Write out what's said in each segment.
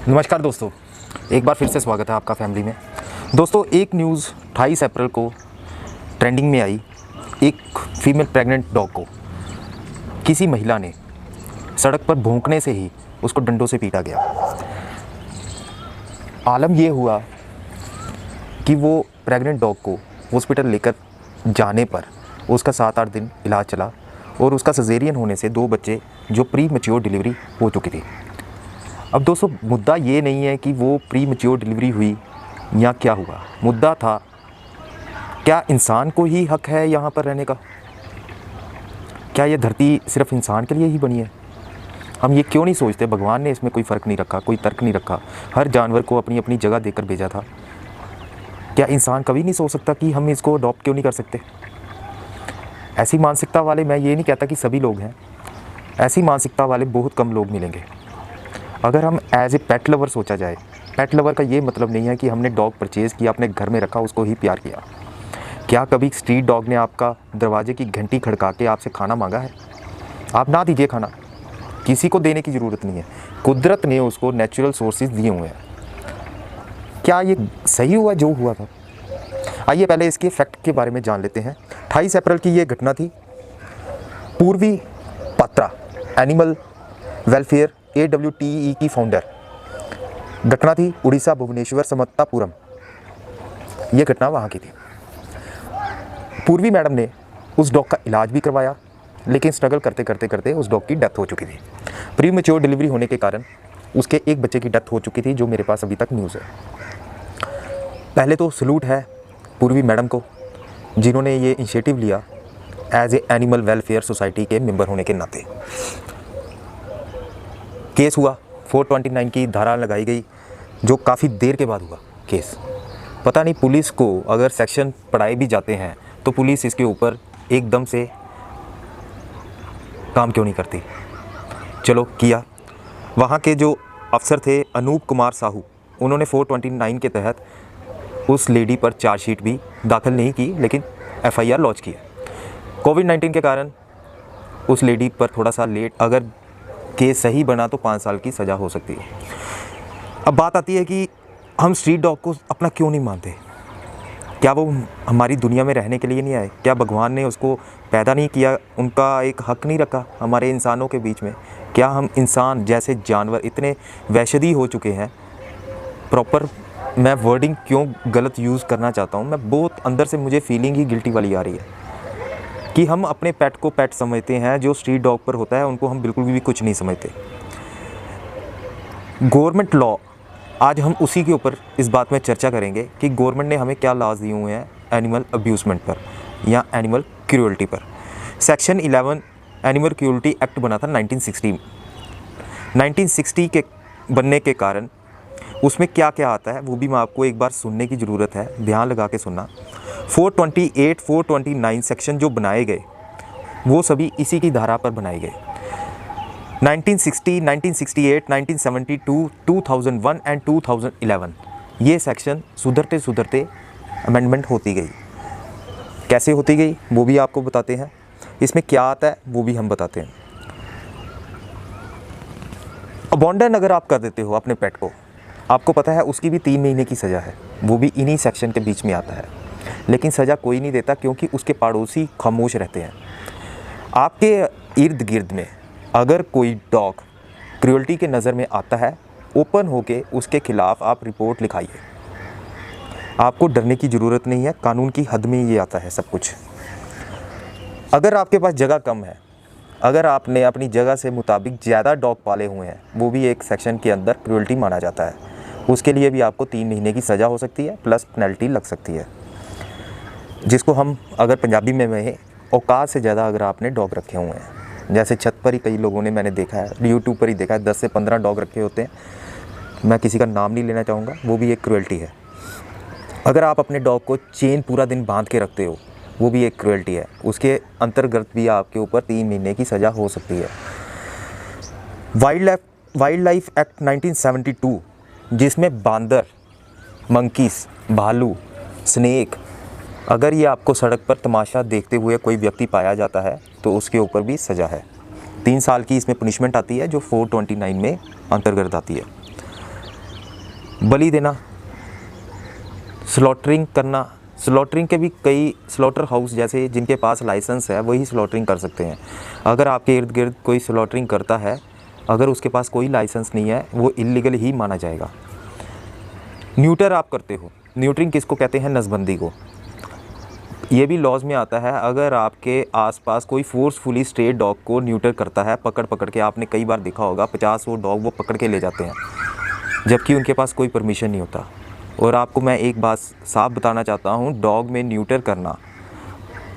नमस्कार दोस्तों, एक बार फिर से स्वागत है आपका फैमिली में। दोस्तों, एक न्यूज़ 28 अप्रैल को ट्रेंडिंग में आई। एक फीमेल प्रेग्नेंट डॉग को किसी महिला ने सड़क पर भौंकने से ही उसको डंडों से पीटा गया। आलम ये हुआ कि वो प्रेग्नेंट डॉग को हॉस्पिटल लेकर जाने पर उसका 7-8 दिन इलाज चला और उसका सजेरियन होने से 2 बच्चे जो प्री मैच्योर डिलीवरी हो चुकी थी। अब दोस्तों, मुद्दा ये नहीं है कि वो प्री मैच्योर डिलीवरी हुई या क्या हुआ। मुद्दा था, क्या इंसान को ही हक है यहाँ पर रहने का? क्या ये धरती सिर्फ इंसान के लिए ही बनी है? हम ये क्यों नहीं सोचते भगवान ने इसमें कोई फ़र्क नहीं रखा, कोई तर्क नहीं रखा, हर जानवर को अपनी अपनी जगह देकर भेजा था। क्या इंसान कभी नहीं सोच सकता कि हम इसको अडॉप्ट क्यों नहीं कर सकते? ऐसी मानसिकता वाले, मैं ये नहीं कहता कि सभी लोग हैं, ऐसी मानसिकता वाले बहुत कम लोग मिलेंगे। अगर हम एज ए पेट लवर सोचा जाए, पेट लवर का ये मतलब नहीं है कि हमने डॉग परचेज़ किया, अपने घर में रखा, उसको ही प्यार किया। क्या कभी स्ट्रीट डॉग ने आपका दरवाजे की घंटी खड़का के आपसे खाना मांगा है? आप ना दीजिए खाना, किसी को देने की ज़रूरत नहीं है। कुदरत ने उसको नेचुरल सोर्सेज दिए हुए हैं। क्या ये सही हुआ जो हुआ था? आइए पहले इसके फैक्ट के बारे में जान लेते हैं। 28 अप्रैल की ये घटना थी। पूर्वी पात्रा एनिमल वेलफेयर AWTE की फाउंडर। घटना थी उड़ीसा, भुवनेश्वर, समत्तापुरम। ये घटना वहाँ की थी। पूर्वी मैडम ने उस डॉग का इलाज भी करवाया, लेकिन स्ट्रगल करते करते करते उस डॉग की डेथ हो चुकी थी। प्री मैच्योर डिलीवरी होने के कारण उसके एक बच्चे की डेथ हो चुकी थी, जो मेरे पास अभी तक न्यूज़ है। पहले तो सलूट है पूर्वी मैडम को, जिन्होंने ये इनिशिएटिव लिया as a animal welfare society के मेंबर होने के नाते। केस हुआ, 429 की धारा लगाई गई, जो काफ़ी देर के बाद हुआ केस। पता नहीं पुलिस को अगर सेक्शन पढ़ाए भी जाते हैं तो पुलिस इसके ऊपर एकदम से काम क्यों नहीं करती। चलो किया। वहाँ के जो अफसर थे अनूप कुमार साहू, उन्होंने 429 के तहत उस लेडी पर चार्जशीट भी दाखिल नहीं की, लेकिन FIR लॉन्च की है। कोविड-19 के कारण उस लेडी पर थोड़ा सा लेट, अगर केस सही बना तो 5 साल की सज़ा हो सकती है। अब बात आती है कि हम स्ट्रीट डॉग को अपना क्यों नहीं मानते? क्या वो हमारी दुनिया में रहने के लिए नहीं आए? क्या भगवान ने उसको पैदा नहीं किया, उनका एक हक नहीं रखा हमारे इंसानों के बीच में? क्या हम इंसान जैसे जानवर इतने वैश्यदी हो चुके हैं? प्रॉपर मैं वर्डिंग क्यों गलत यूज़ करना चाहता हूँ, मैं बहुत अंदर से मुझे फीलिंग ही गिल्टी वाली आ रही है कि हम अपने पेट को पेट समझते हैं। जो स्ट्रीट डॉग पर होता है उनको हम बिल्कुल भी कुछ नहीं समझते। गवर्नमेंट लॉ, आज हम उसी के ऊपर इस बात में चर्चा करेंगे कि गवर्नमेंट ने हमें क्या लॉज दिए हुए हैं एनिमल अब्यूज़मेंट पर या एनिमल क्रूअल्टी पर। सेक्शन 11 एनिमल क्रूअल्टी एक्ट बना था 1960 में। 1960 के बनने के कारण उसमें क्या क्या आता है वो भी मैं आपको एक बार सुनने की ज़रूरत है, ध्यान लगा के सुनना। 428, 429 सेक्शन जो बनाए गए वो सभी इसी की धारा पर बनाए गए। 1960, 1968, 1972, 2001 एंड 2011 ये सेक्शन सुधरते सुधरते अमेंडमेंट होती गई। कैसे होती गई वो भी आपको बताते हैं, इसमें क्या आता है वो भी हम बताते हैं। अबॉन्डन अगर आप कर देते हो अपने पेट को, आपको पता है उसकी भी 3 महीने की सज़ा है, वो भी इन्हीं सेक्शन के बीच में आता है। लेकिन सज़ा कोई नहीं देता क्योंकि उसके पड़ोसी खामोश रहते हैं। आपके इर्द गिर्द में अगर कोई डॉग क्रूअल्टी के नज़र में आता है, ओपन होके उसके ख़िलाफ़ आप रिपोर्ट लिखाइए। आपको डरने की ज़रूरत नहीं है, कानून की हद में ये आता है सब कुछ। अगर आपके पास जगह कम है, अगर आपने अपनी जगह से मुताबिक ज़्यादा डॉग पाले हुए हैं, वो भी एक सेक्शन के अंदर क्रूअल्टी माना जाता है। उसके लिए भी आपको 3 महीने की सज़ा हो सकती है, प्लस पेनल्टी लग सकती है, जिसको हम अगर पंजाबी में कहें, औकात से ज़्यादा अगर आपने डॉग रखे हुए हैं। जैसे छत पर ही कई लोगों ने, मैंने देखा है, यूट्यूब पर ही देखा है, 10 से 15 डॉग रखे होते हैं। मैं किसी का नाम नहीं लेना चाहूँगा, वो भी एक क्रूअल्टी है। अगर आप अपने डॉग को चेन पूरा दिन बांध के रखते हो, वो भी एक क्रूअल्टी है। उसके अंतर्गत भी आपके ऊपर 3 महीने की सज़ा हो सकती है। वाइल्ड लाइफ एक्ट 1972, जिसमें बांदर, मंकीस, भालू, स्नेक, अगर ये आपको सड़क पर तमाशा देखते हुए कोई व्यक्ति पाया जाता है तो उसके ऊपर भी सज़ा है। 3 साल की इसमें पनिशमेंट आती है, जो 429 में अंतर्गत आती है। बलि देना, स्लॉटरिंग करना। स्लॉटरिंग के भी कई स्लॉटर हाउस जैसे जिनके पास लाइसेंस है वही स्लॉटरिंग कर सकते हैं। अगर आपके इर्द गिर्द कोई स्लॉटरिंग करता है, अगर उसके पास कोई लाइसेंस नहीं है, वो इल्लीगल ही माना जाएगा। न्यूटर आप करते हो, न्यूटरिंग किसको कहते हैं? नसबंदी को। ये भी लॉज में आता है। अगर आपके आसपास कोई फोर्सफुली स्ट्रे डॉग को न्यूटर करता है, पकड़ पकड़ के, आपने कई बार देखा होगा 50 डॉग वो पकड़ के ले जाते हैं, जबकि उनके पास कोई परमिशन नहीं होता। और आपको मैं एक बात साफ बताना चाहता हूँ, डॉग में न्यूटर करना,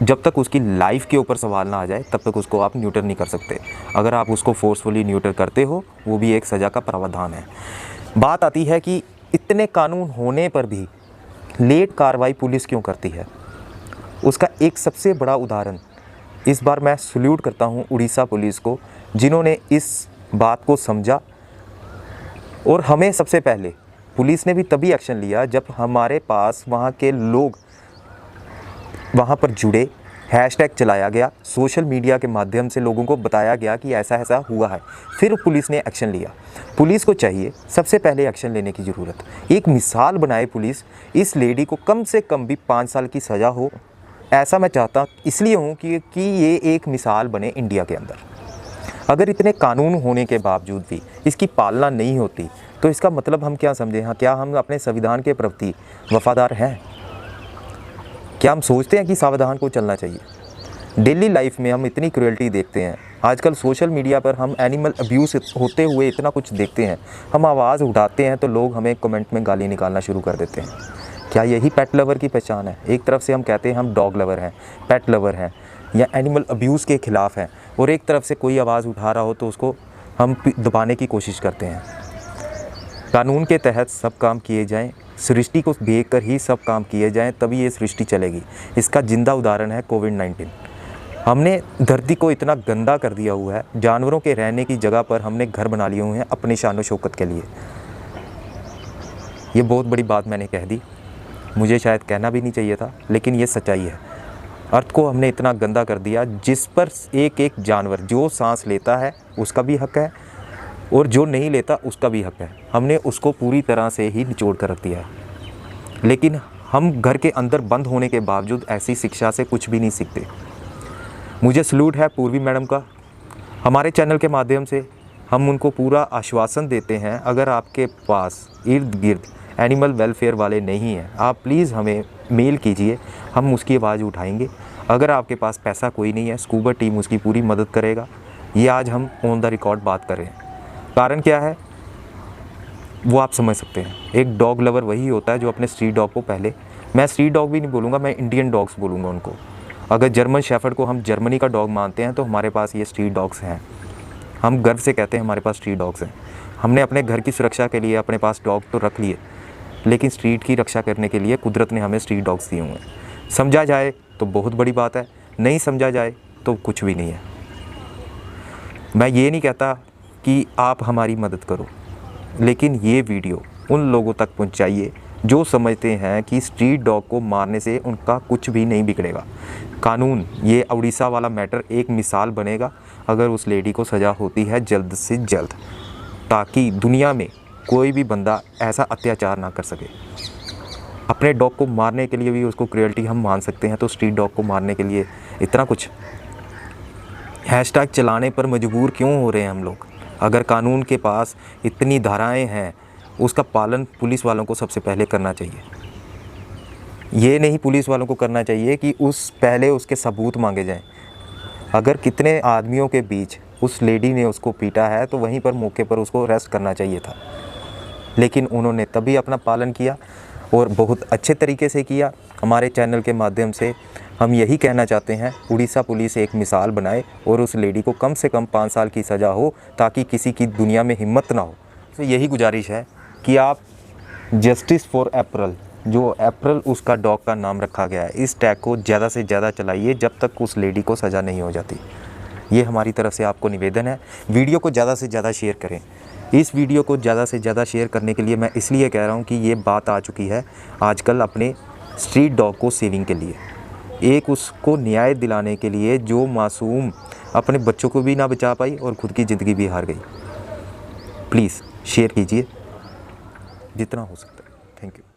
जब तक उसकी लाइफ के ऊपर सवाल ना आ जाए तब तक उसको आप न्यूटर नहीं कर सकते। अगर आप उसको फोर्सफुली न्यूटर करते हो, वो भी एक सज़ा का प्रावधान है। बात आती है कि इतने कानून होने पर भी लेट कार्रवाई पुलिस क्यों करती है? उसका एक सबसे बड़ा उदाहरण, इस बार मैं सल्यूट करता हूँ उड़ीसा पुलिस को, जिन्होंने इस बात को समझा। और हमें सबसे पहले पुलिस ने भी तभी एक्शन लिया जब हमारे पास वहाँ के लोग वहाँ पर जुड़े, हैशटैग चलाया गया, सोशल मीडिया के माध्यम से लोगों को बताया गया कि ऐसा ऐसा हुआ है, फिर पुलिस ने एक्शन लिया। पुलिस को चाहिए सबसे पहले एक्शन लेने की ज़रूरत, एक मिसाल बनाए पुलिस। इस लेडी को कम से कम भी 5 साल की सज़ा हो, ऐसा मैं चाहता इसलिए हूँ कि ये एक मिसाल बने इंडिया के अंदर। अगर इतने कानून होने के बावजूद भी इसकी पालना नहीं होती तो इसका मतलब हम क्या समझें? हाँ, क्या हम अपने संविधान के प्रति वफादार हैं? क्या हम सोचते हैं कि संविधान को चलना चाहिए? डेली लाइफ में हम इतनी क्रूएल्टी देखते हैं, आजकल सोशल मीडिया पर हम एनिमल अब्यूज़ होते हुए इतना कुछ देखते हैं। हम आवाज़ उठाते हैं तो लोग हमें कमेंट में गाली निकालना शुरू कर देते हैं। क्या यही पेट लवर की पहचान है? एक तरफ से हम कहते हैं हम डॉग लवर हैं, पेट लवर हैं या एनिमल अब्यूज़ के ख़िलाफ़ हैं, और एक तरफ से कोई आवाज़ उठा रहा हो तो उसको हम दबाने की कोशिश करते हैं। कानून के तहत सब काम किए जाएं, सृष्टि को देखकर ही सब काम किए जाएं, तभी ये सृष्टि चलेगी। इसका जिंदा उदाहरण है कोविड-19। हमने धरती को इतना गंदा कर दिया हुआ है, जानवरों के रहने की जगह पर हमने घर बना लिए हुए हैं अपनी शान व शौकत के लिए। ये बहुत बड़ी बात मैंने कह दी, मुझे शायद कहना भी नहीं चाहिए था, लेकिन ये सच्चाई है। अर्थ को हमने इतना गंदा कर दिया, जिस पर एक एक जानवर जो सांस लेता है उसका भी हक है और जो नहीं लेता उसका भी हक है। हमने उसको पूरी तरह से ही निचोड़ कर रख दिया है। लेकिन हम घर के अंदर बंद होने के बावजूद ऐसी शिक्षा से कुछ भी नहीं सीखते। मुझे सल्यूट है पूर्वी मैडम का। हमारे चैनल के माध्यम से हम उनको पूरा आश्वासन देते हैं, अगर आपके पास इर्द गिर्द एनिमल वेलफेयर वाले नहीं हैं, आप प्लीज़ हमें मेल कीजिए, हम उसकी आवाज़ उठाएंगे। अगर आपके पास पैसा कोई नहीं है, स्कूबा टीम उसकी पूरी मदद करेगा। ये आज हम ऑन द रिकॉर्ड बात कर रहे हैं। कारण क्या है वो आप समझ सकते हैं। एक डॉग लवर वही होता है जो अपने स्ट्रीट डॉग को, पहले मैं स्ट्रीट डॉग भी नहीं बोलूँगा, मैं इंडियन डॉग्स बोलूँगा उनको। अगर जर्मन शेफर्ड को हम जर्मनी का डॉग मानते हैं तो हमारे पास ये स्ट्रीट डॉग्स हैं। हम गर्व से कहते हैं हमारे पास स्ट्रीट डॉग्स हैं। हमने अपने घर की सुरक्षा के लिए अपने पास डॉग तो रख लिए, लेकिन स्ट्रीट की रक्षा करने के लिए कुदरत ने हमें स्ट्रीट डॉग्स दिए हुए हैं। समझा जाए तो बहुत बड़ी बात है, नहीं समझा जाए तो कुछ भी नहीं है। मैं ये नहीं कहता कि आप हमारी मदद करो, लेकिन ये वीडियो उन लोगों तक पहुंचाइए जो समझते हैं कि स्ट्रीट डॉग को मारने से उनका कुछ भी नहीं बिगड़ेगा। कानून, ये उड़ीसा वाला मैटर एक मिसाल बनेगा अगर उस लेडी को सज़ा होती है जल्द से जल्द, ताकि दुनिया में कोई भी बंदा ऐसा अत्याचार ना कर सके। अपने डॉग को मारने के लिए भी उसको क्रूएल्टी हम मान सकते हैं, तो स्ट्रीट डॉग को मारने के लिए इतना कुछ हैशटैग चलाने पर मजबूर क्यों हो रहे हैं हम लोग? अगर कानून के पास इतनी धाराएं हैं, उसका पालन पुलिस वालों को सबसे पहले करना चाहिए। ये नहीं पुलिस वालों को करना चाहिए कि पहले उसके सबूत मांगे जाएं। अगर कितने आदमियों के बीच उस लेडी ने उसको पीटा है तो वहीं पर मौके पर उसको अरेस्ट करना चाहिए था, लेकिन उन्होंने तभी अपना पालन किया और बहुत अच्छे तरीके से किया। हमारे चैनल के माध्यम से हम यही कहना चाहते हैं, उड़ीसा पुलिस एक मिसाल बनाए और उस लेडी को कम से कम 5 साल की सज़ा हो, ताकि किसी की दुनिया में हिम्मत ना हो। तो यही गुजारिश है कि आप जस्टिस फॉर अप्रैल, जो अप्रैल उसका डॉग का नाम रखा गया है, इस टैग को ज़्यादा से ज़्यादा चलाइए जब तक उस लेडी को सज़ा नहीं हो जाती। ये हमारी तरफ से आपको निवेदन है। वीडियो को ज़्यादा से ज़्यादा शेयर करें। इस वीडियो को ज़्यादा से ज़्यादा शेयर करने के लिए मैं इसलिए कह रहा हूँ कि ये बात आ चुकी है आजकल अपने स्ट्रीट डॉग को सेविंग के लिए, एक उसको न्याय दिलाने के लिए जो मासूम अपने बच्चों को भी ना बचा पाई और ख़ुद की ज़िंदगी भी हार गई। प्लीज़ शेयर कीजिए। जितना हो सकता है। Thank you.